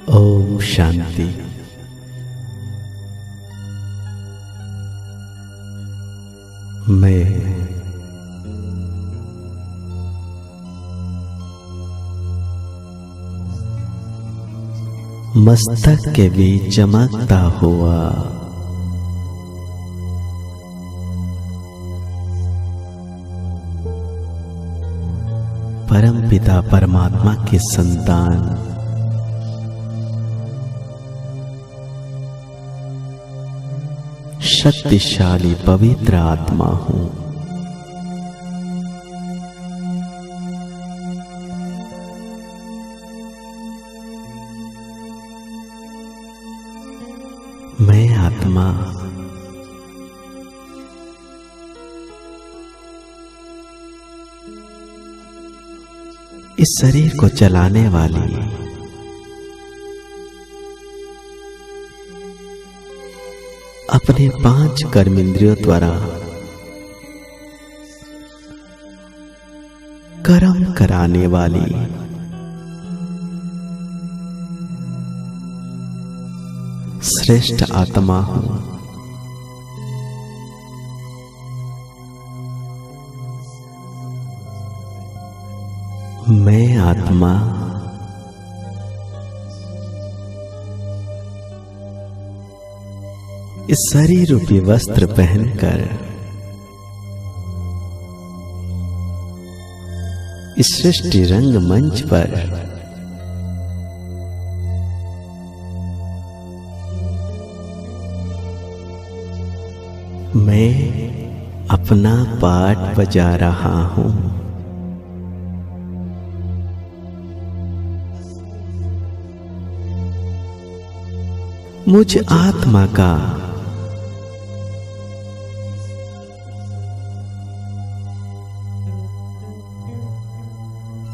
ओम शांति। मैं मस्तक के बीच चमकता हुआ परमपिता परमात्मा की संतान शक्तिशाली पवित्र आत्मा हूं। मैं आत्मा इस शरीर को चलाने वाली अपने 5 कर्मेंद्रियों द्वारा कर्म कराने वाली श्रेष्ठ आत्मा हूं। मैं आत्मा इस शरीर रूपी वस्त्र पहनकर इस सृष्टि रंग मंच पर मैं अपना पाठ बजा रहा हूं। मुझ आत्मा का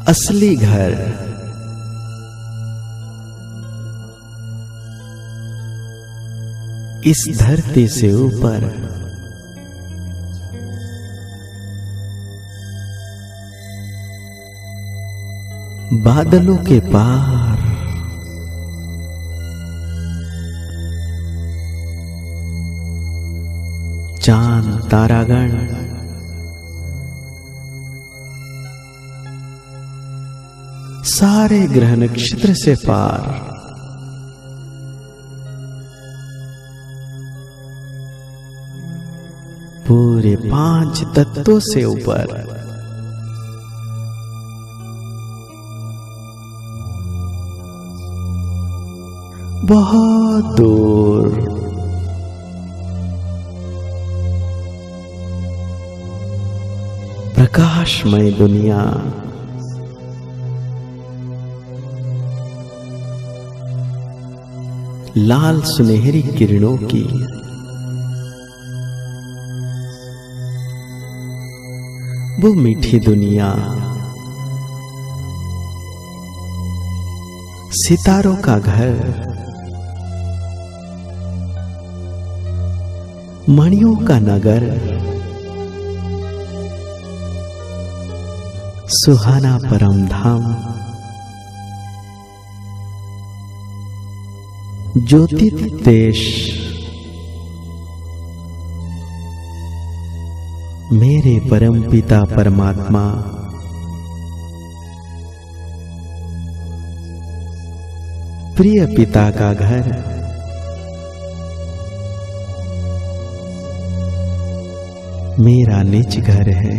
असली घर इस धरती से ऊपर बादलों के पार चांद तारागण सारे ग्रह नक्षत्र से पार पूरे 5 तत्वों से ऊपर बहुत दूर प्रकाशमय दुनिया लाल सुनहरी किरणों की वो मीठी दुनिया सितारों का घर मणियों का नगर सुहाना परम धाम ज्योति देश मेरे परम पिता परमात्मा प्रिय पिता का घर मेरा निज घर है।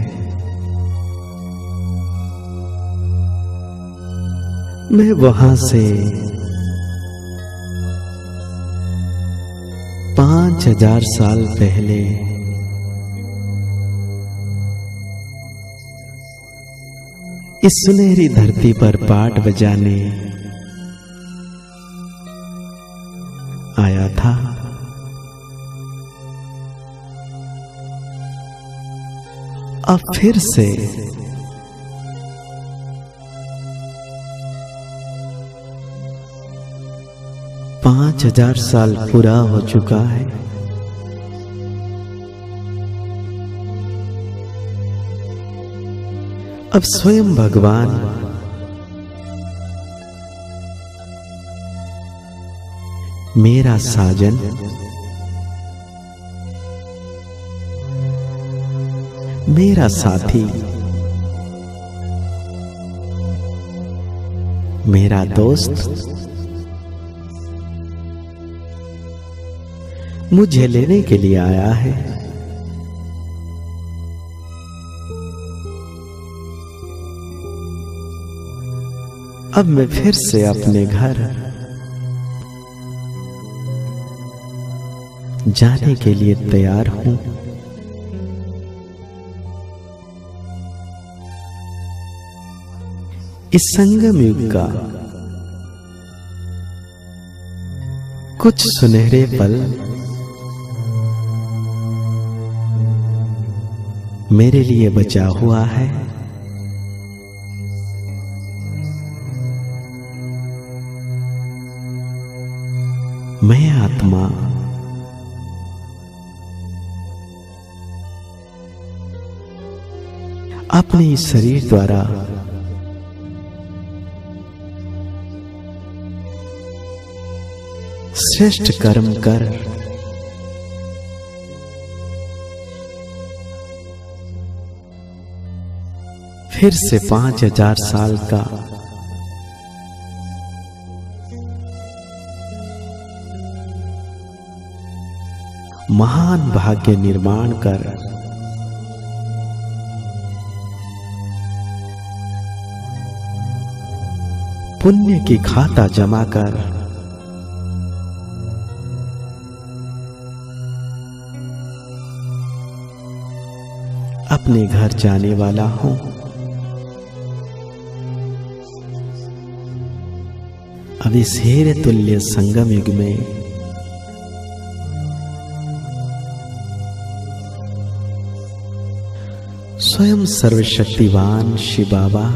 मैं वहां से 5000 साल पहले इस सुनहरी धरती पर पाठ बजाने आया था। अब फिर से पांच 5000 साल पूरा हो चुका है। अब स्वयं भगवान मेरा साजन, मेरा साथी, मेरा दोस्त मुझे लेने के लिए आया है। अब मैं फिर से अपने घर जाने के लिए तैयार हूं। इस संगम युग का कुछ सुनहरे पल मेरे लिए बचा हुआ है। मैं आत्मा अपने इस शरीर द्वारा श्रेष्ठ कर्म कर फिर से 5000 साल का महान भाग्य निर्माण कर पुण्य की खाता जमा कर अपने घर जाने वाला हूं। अब इस हीरे तुल्य संगम युग में स्वयं सर्वशक्तिवान शिव बाबा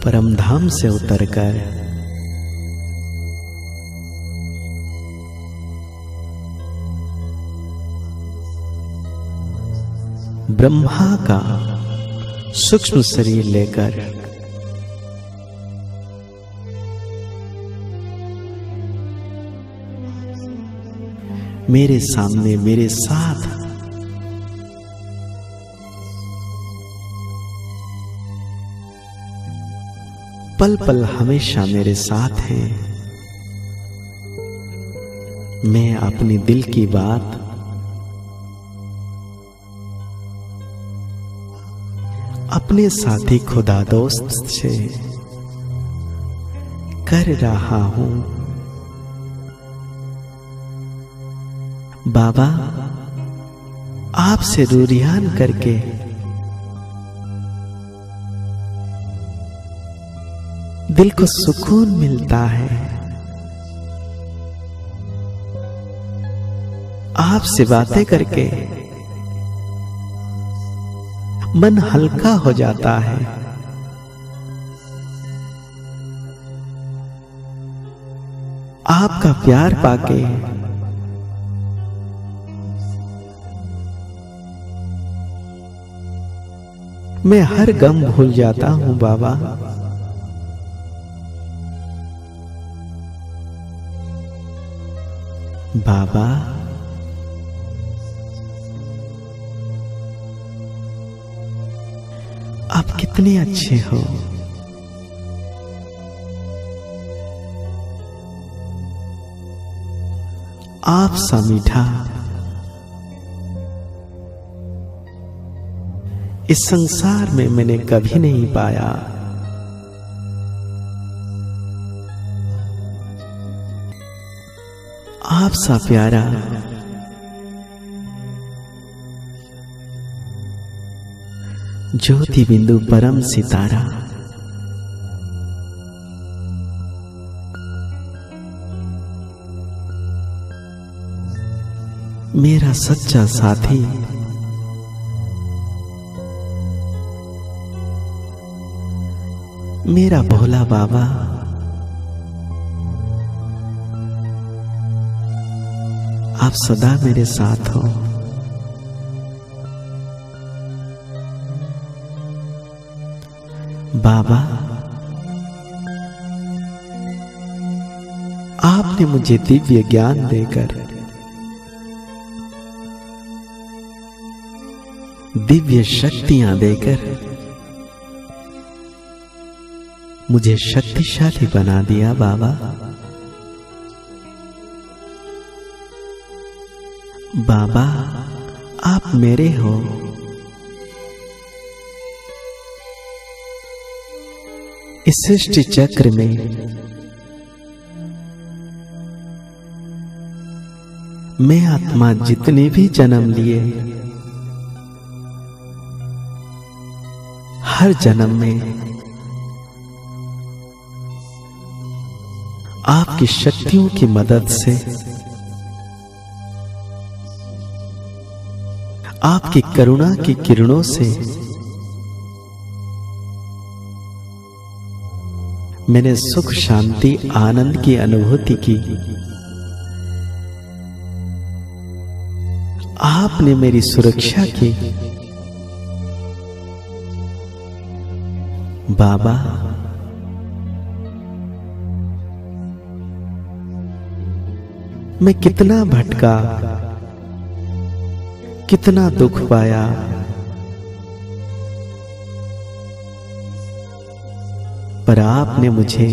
परम धाम से उतरकर ब्रह्मा का सूक्ष्म शरीर लेकर मेरे सामने मेरे साथ पल पल हमेशा मेरे साथ है। मैं अपनी दिल की बात अपने साथी खुदा दोस्त से कर रहा हूं। बाबा आपसे रूरियान करके दिल को सुकून मिलता है। आपसे बातें करके मन हल्का हो जाता है। आपका प्यार पाके मैं हर गम भूल जाता हूं बाबा। बाबा आप कितने अच्छे हो। आप सा मीठा इस संसार में मैंने कभी नहीं पाया। आप सा प्यारा ज्योति बिंदु परम सितारा मेरा सच्चा साथी मेरा भोला बाबा आप सदा मेरे साथ हो। बाबा आपने मुझे दिव्य ज्ञान देकर, दिव्य शक्तियां देकर मुझे शक्तिशाली बना दिया बाबा। बाबा आप मेरे हो, इस सृष्टि चक्र में मैं आत्मा जितने भी जन्म लिए, हर जन्म में आपकी शक्तियों की मदद से, आपकी करुणा की किरणों से मैंने सुख शांति आनंद की अनुभूति की। आपने मेरी सुरक्षा की। बाबा मैं कितना भटका, कितना दुख पाया, पर आपने मुझे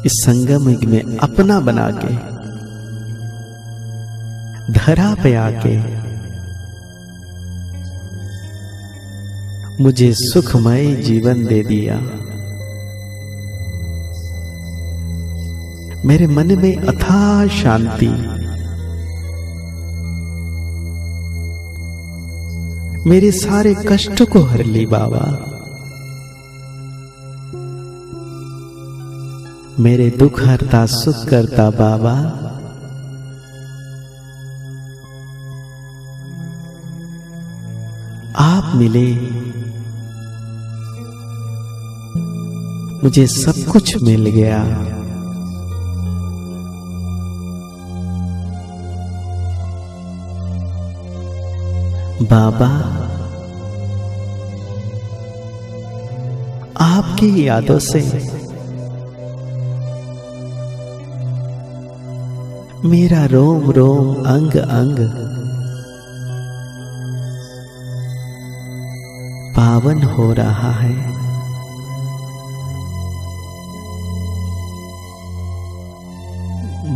इस संगम में अपना बना के, धरा पे आके मुझे सुखमय जीवन दे दिया। मेरे मन में अथाह शांति, मेरे सारे कष्ट को हर ली बाबा। मेरे दुख हरता सुख करता बाबा। आप मिले, मुझे सब कुछ मिल गया। बाबा आपकी यादों से मेरा रोम रोम अंग अंग पावन हो रहा है।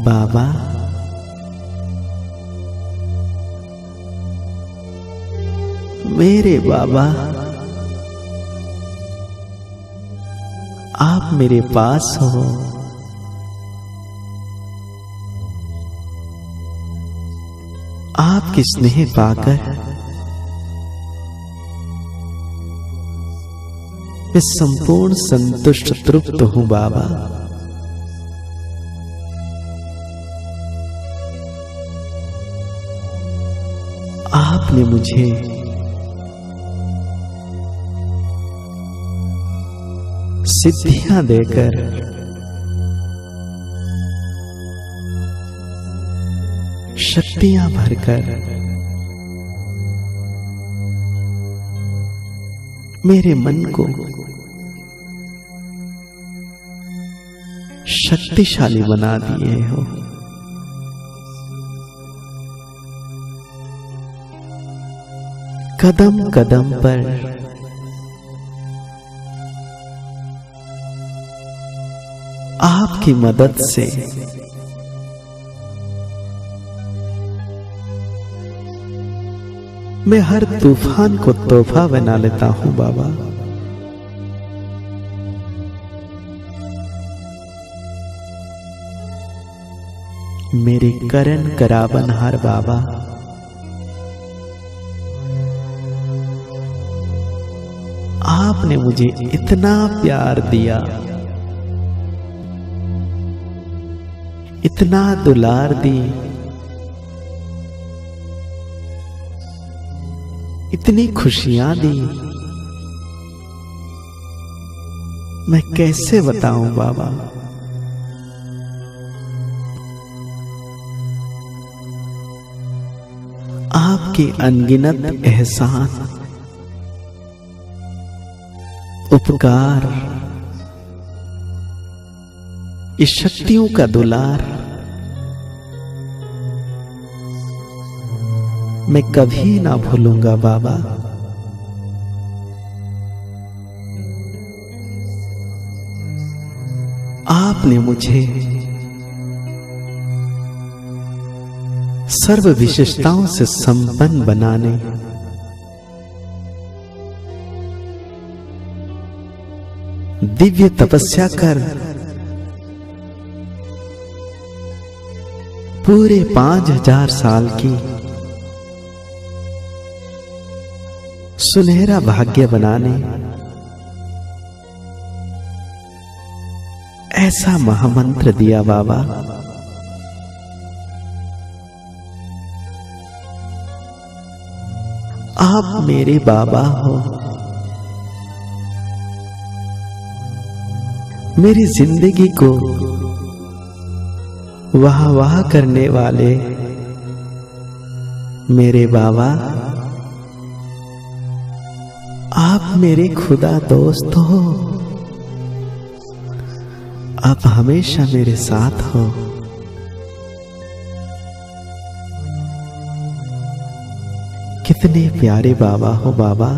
बाबा मेरे बाबा, आप मेरे पास हो। आपकी स्नेह पाकर मैं संपूर्ण संतुष्ट तृप्त हूं बाबा। आपने मुझे सिद्धियां देकर शक्तियां भरकर मेरे मन को शक्तिशाली बना दिए हो। कदम कदम पर आपकी मदद से मैं हर तूफान को तोहफा बना लेता हूं बाबा। मेरे करण करावनहार बाबा, आपने मुझे इतना प्यार दिया, इतना दुलार दी, इतनी खुशियां दी, मैं कैसे बताऊं बाबा। आपके अनगिनत एहसान, उपकार इस शक्तियों का दुलार मैं कभी ना भूलूंगा बाबा। आपने मुझे सर्व विशेषताओं से संपन्न बनाने, दिव्य तपस्या कर पूरे 5000 साल की सुनहरा भाग्य बनाने ऐसा महामंत्र दिया बाबा। आप मेरे बाबा हो, मेरी जिंदगी को वाह वाह करने वाले मेरे बाबा। आप मेरे खुदा दोस्त हो, आप हमेशा मेरे साथ हो। कितने प्यारे बाबा हो बाबा।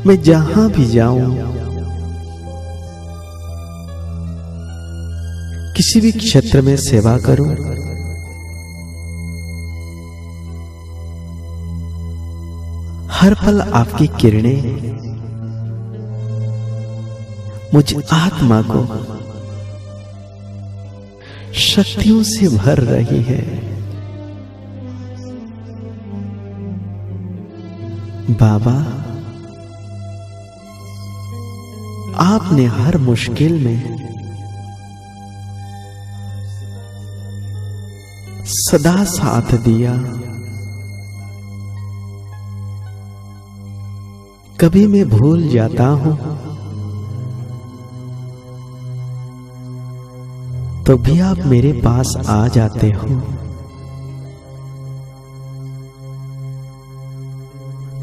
मैं जहां भी जाऊं, किसी भी क्षेत्र में सेवा करूं, हर पल आपकी किरणें मुझ आत्मा को शक्तियों से भर रही है। बाबा, आपने हर मुश्किल में सदा साथ दिया। कभी मैं भूल जाता हूं तो भी आप मेरे पास आ जाते हो।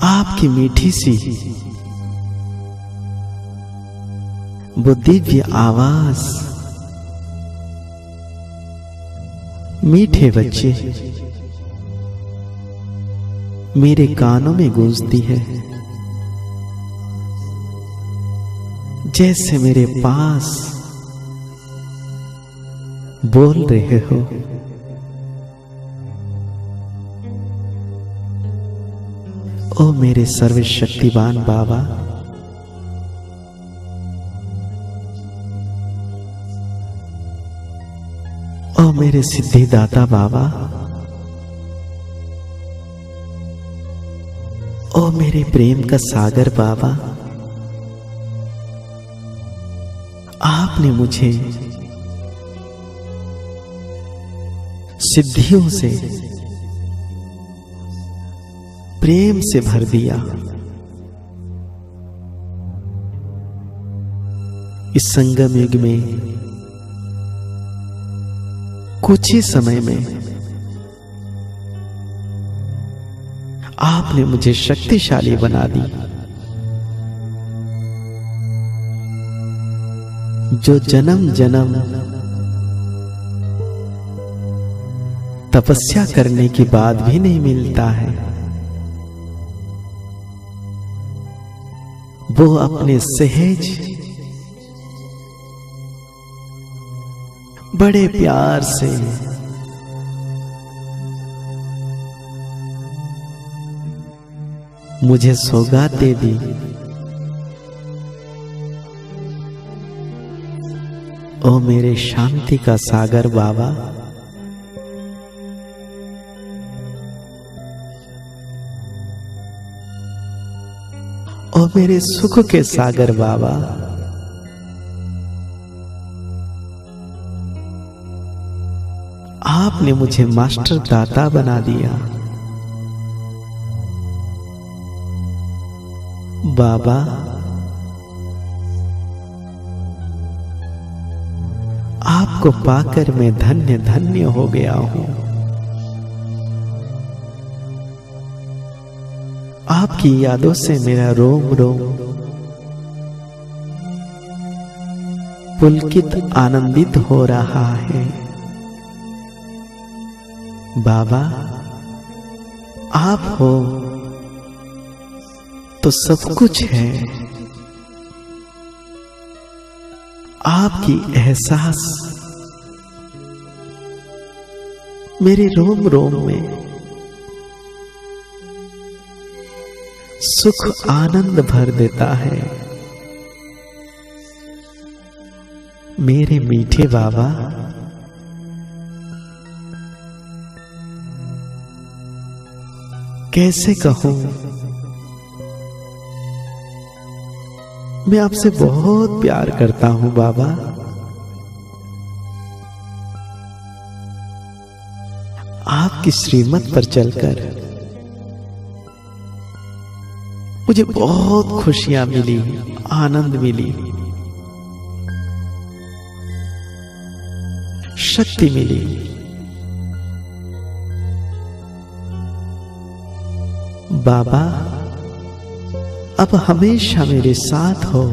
आपकी मीठी सी वो दिव्य आवाज मीठे बच्चे मेरे कानों में गूंजती है, जैसे मेरे पास बोल रहे हो। ओ मेरे सर्वशक्तिवान बाबा, ओ मेरे सिद्धिदाता बाबा, ओ मेरे प्रेम का सागर बाबा। आपने मुझे सिद्धियों से प्रेम से भर दिया। इस संगम युग में कुछ ही समय में आपने मुझे शक्तिशाली बना दी। जो जन्म जन्म तपस्या करने के बाद भी नहीं मिलता है, वो अपने सहज बड़े प्यार से मुझे सौगातें दी। ओ मेरे शांति का सागर बाबा, ओ मेरे सुख के सागर बाबा, आपने मुझे मास्टर दाता बना दिया। बाबा, आपको पाकर मैं धन्य धन्य हो गया हूं। आपकी यादों से मेरा रोम रोम पुलकित आनंदित हो रहा है। बाबा, आप हो तो सब कुछ है। आपकी एहसास मेरे रोम रोम में सुख आनंद भर देता है। मेरे मीठे बाबा, कैसे कहूं, मैं आपसे बहुत प्यार करता हूं बाबा। आपकी श्रीमत पर चलकर मुझे बहुत खुशियां मिली, आनंद मिली, शक्ति मिली। बाबा, अब हमेशा मेरे साथ हो।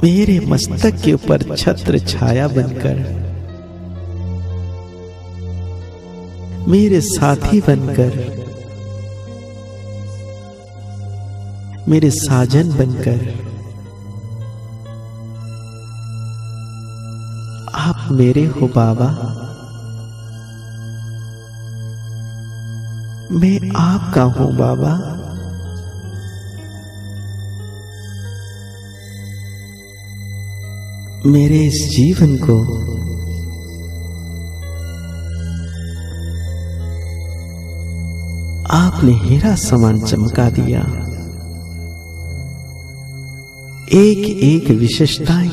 मेरे मस्तक के ऊपर छत्र छाया बनकर, मेरे साथी बनकर, मेरे साजन बनकर आप मेरे हो बाबा। मैं आपका हूं बाबा। मेरे इस जीवन को आपने हीरा समान चमका दिया। एक एक विशेषताएं,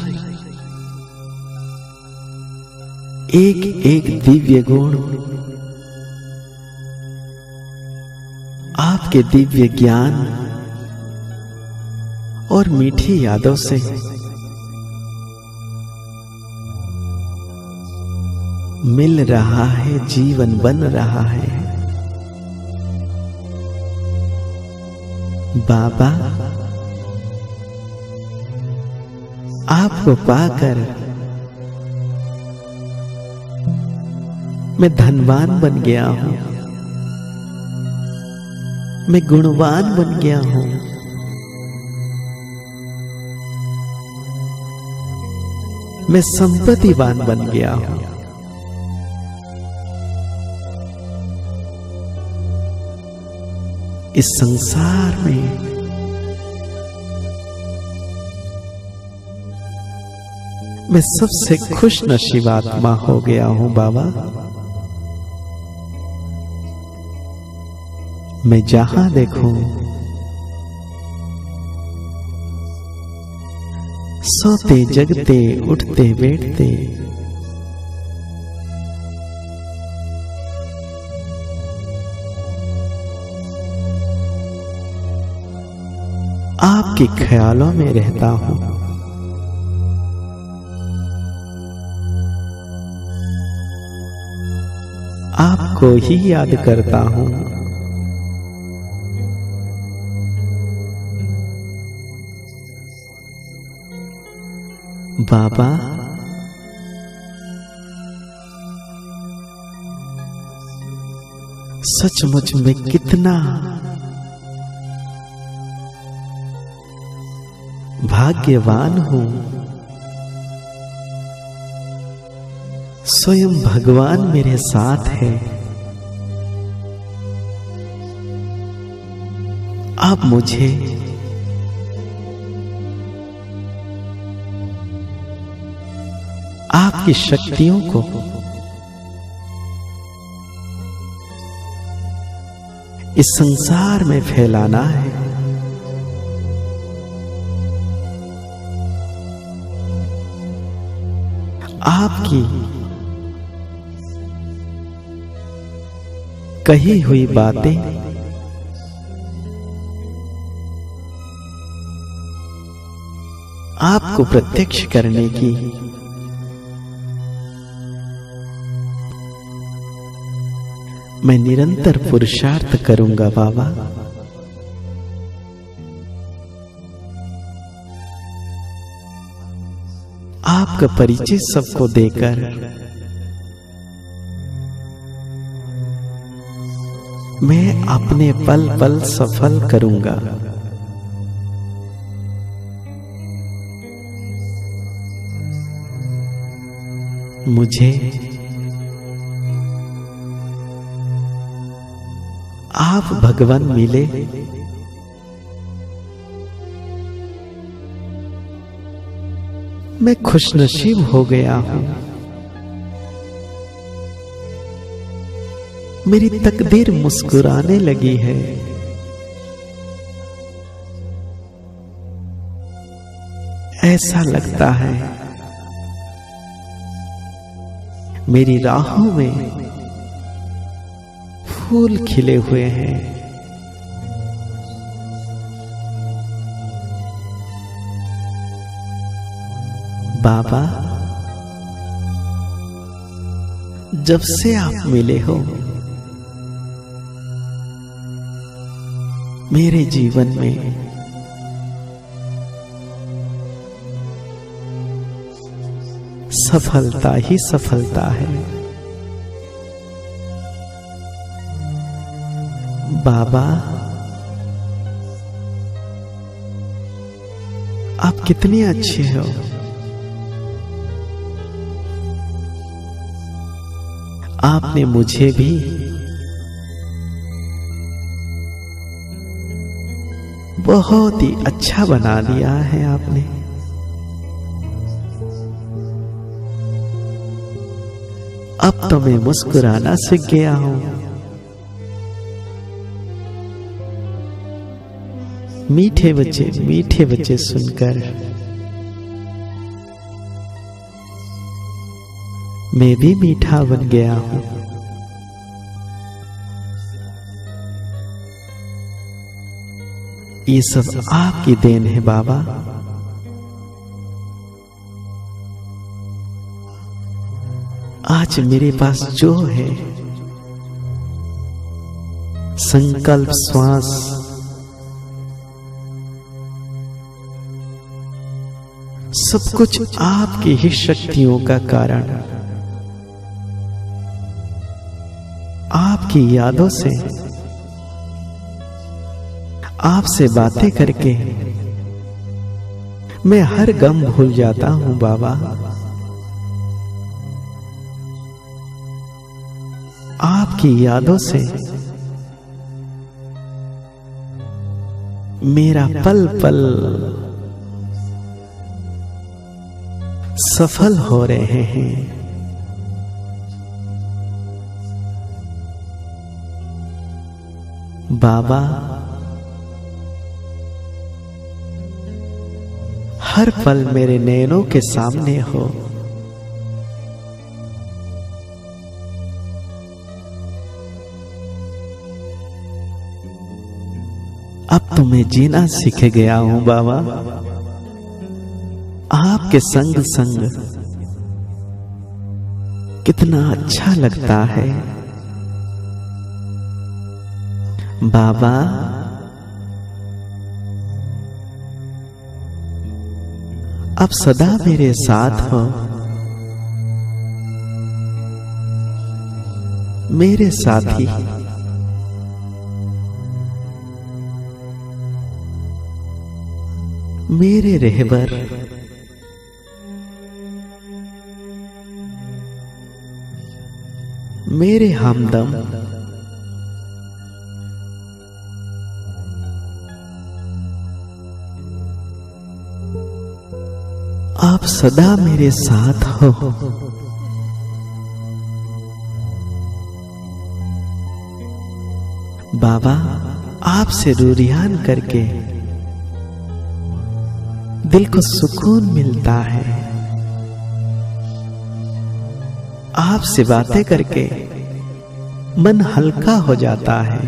एक एक दिव्य गुण, आपके दिव्य ज्ञान और मीठी यादों से मिल रहा है, जीवन बन रहा है। बाबा, आपको पाकर मैं धनवान बन गया हूं, मैं गुणवान बन गया हूं। मैं संपत्तिवान बन गया हूं। इस संसार में मैं सबसे खुश नसीब आत्मा हो गया हूं बाबा। मैं जहां देखूं सोते जगते उठते बैठते आपके ख्यालों में रहता हूं। आपको ही याद करता हूं। बाबा, सचमुच में कितना भाग्यवान हूं। स्वयं भगवान मेरे साथ है। आप मुझे आपकी शक्तियों को इस संसार में फैलाना है। आपकी कही हुई बातें आपको प्रत्यक्ष करने की मैं निरंतर पुरुषार्थ करूंगा बाबा। आपका परिचय सबको देकर मैं अपने पल पल सफल करूंगा। मुझे आप भगवान मिले, मैं खुशनसीब हो गया हूं। मेरी तकदीर मुस्कुराने लगी है। ऐसा लगता है मेरी राहों में फूल खिले हुए हैं। बाबा, जब से आप मिले हो मेरे जीवन में सफलता ही सफलता है। बाबा, आप कितने अच्छे हो। आपने मुझे भी बहुत ही अच्छा बना दिया है। आपने अब तो मैं मुस्कुराना सीख गया हूं। मीठे बच्चे सुनकर मैं भी मीठा बन गया हूं। ये सब आपकी देन है बाबा। आज मेरे पास जो है, संकल्प, श्वास, सब कुछ आपकी ही शक्तियों का कारण, आपकी यादों से, आपसे बातें करके मैं हर गम भूल जाता हूं बाबा। आपकी यादों से मेरा पल पल सफल हो रहे हैं। बाबा, हर पल मेरे नैनों के सामने हो। अब तो मैं जीना सीख गया हूं बाबा। आपके संग संग कितना अच्छा लगता है बाबा। आप सदा मेरे साथ हो, मेरे साथी। मेरे रहबर, मेरे हमदम, आप सदा मेरे साथ हो। बाबा, आपसे रूरियान करके दिल को सुकून मिलता है। आपसे बातें करके मन हल्का हो जाता है।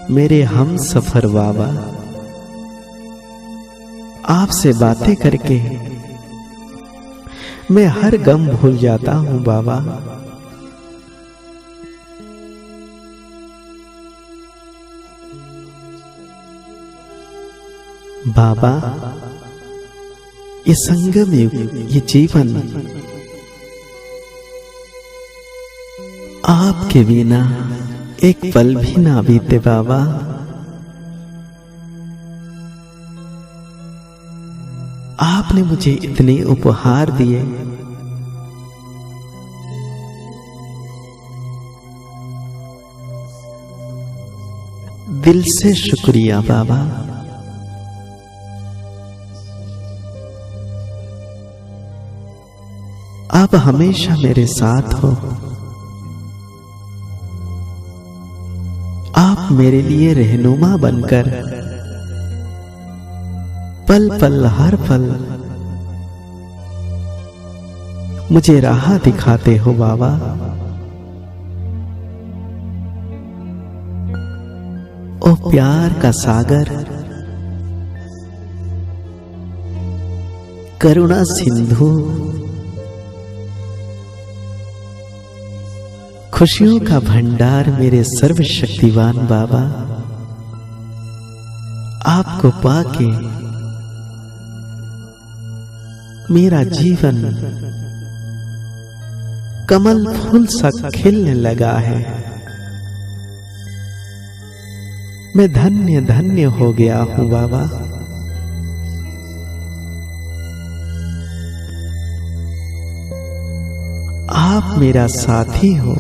मेरे हम सफर बाबा, आपसे बातें करके मैं हर गम भूल जाता हूं बाबा। बाबा, ये संगम युग, ये जीवन आपके बिना एक पल भी ना बीते बाबा। आपने मुझे इतने उपहार दिए, दिल से शुक्रिया बाबा। आप हमेशा मेरे साथ हो। आप मेरे लिए रहनुमा बनकर पल पल हर पल मुझे राह दिखाते हो बाबा। ओ प्यार का सागर, करुणा सिंधु, खुशियों का भंडार मेरे सर्वशक्तिवान बाबा। आपको पाके मेरा जीवन कमल फूल सा खिलने लगा है। मैं धन्य धन्य हो गया हूं बाबा। आप मेरा साथी हो,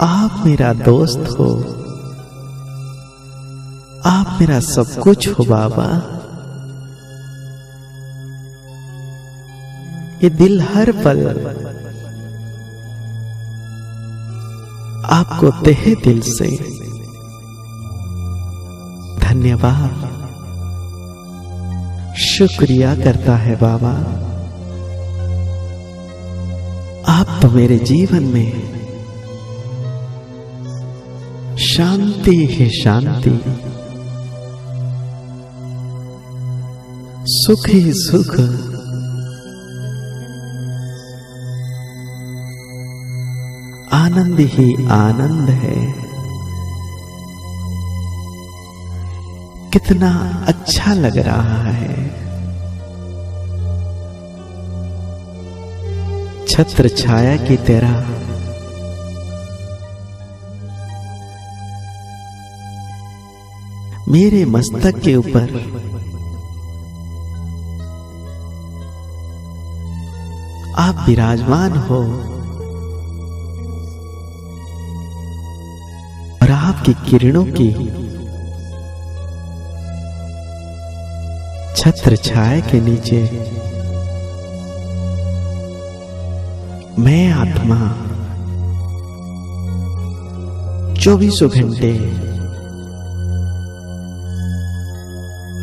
आप मेरा दोस्त हो, आप मेरा सब कुछ हो बाबा। ये दिल हर पल आपको तहे दिल से धन्यवाद, शुक्रिया करता है बाबा। आप तो मेरे जीवन में शांति ही शांति, सुख ही सुख, आनंद ही आनंद है। कितना अच्छा लग रहा है। छत्र छाया की तरह मेरे मस्तक के ऊपर आप विराजमान हो और आपकी किरणों की छत्र छाया के नीचे मैं आत्मा 24 घंटे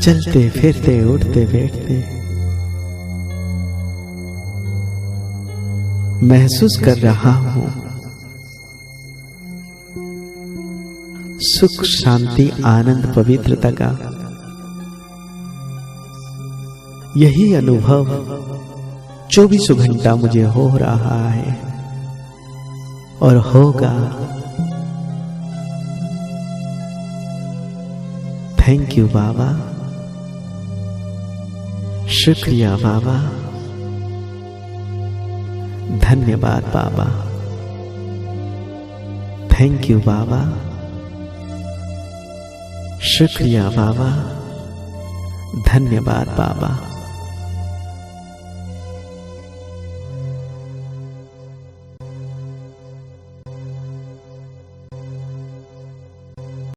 चलते फिरते उठते बैठते महसूस कर रहा हूं सुख शांति आनंद पवित्रता का। यही अनुभव 24 घंटा मुझे हो रहा है और होगा। थैंक यू बाबा, शुक्रिया बाबा, धन्यवाद बाबा। थैंक यू बाबा, शुक्रिया बाबा, धन्यवाद बाबा।